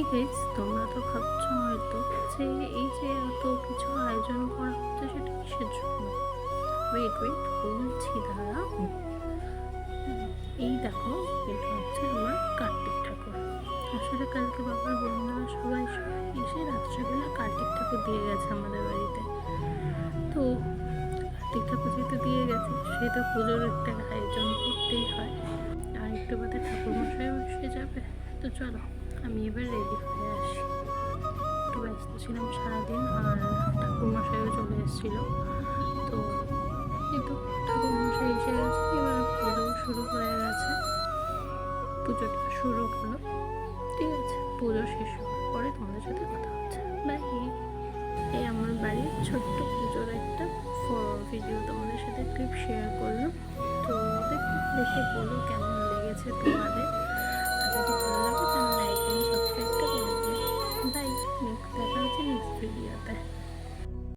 Guys, তোমরা তো ভাবছো হয়তো যে এই যে এত কিছু আয়োজন করা হচ্ছে সেটা কিসের জন্য। ওয়েট ওয়েট বলছি, দাঁড়া। এই দেখো, এটা হচ্ছে আমার কার্তিক ঠাকুর। আসলে কালকে বাবার বন্ধুরা সবাই এসে রাত্রেবেলা কার্তিক ঠাকুর দিয়ে গেছে আমাদের বাড়িতে। তো কার্তিক ঠাকুর যেহেতু দিয়ে গেছে সেটা পুজোর একটা আয়োজন করতেই হয়। আর একটু বাদে ঠাকুরমশাইও এসে যাবে। তো চলো আমি এবার রেডি হয়ে আসি। একটু ব্যস্ত ছিলাম সারাদিন, আর ঠাকুরমশাইও চলে এসেছিলো। তো এই তো ঠাকুরমশাই এসে গেছে, এবার পুজো শুরু হয়ে গেছে। পুজোটা শুরু হলো, ঠিক আছে। পুজো শেষ হওয়ার পরে তোমাদের সাথে কথা হচ্ছে। বাই। এই আমার বাড়ির ছোট্ট পুজোর একটা ভিডিও তোমাদের সাথে ক্লিপ শেয়ার করলাম। তো দেখে বলো কেমন লেগেছে তোমাদের। আর যদি ভালো লাগে তাহলে লাইক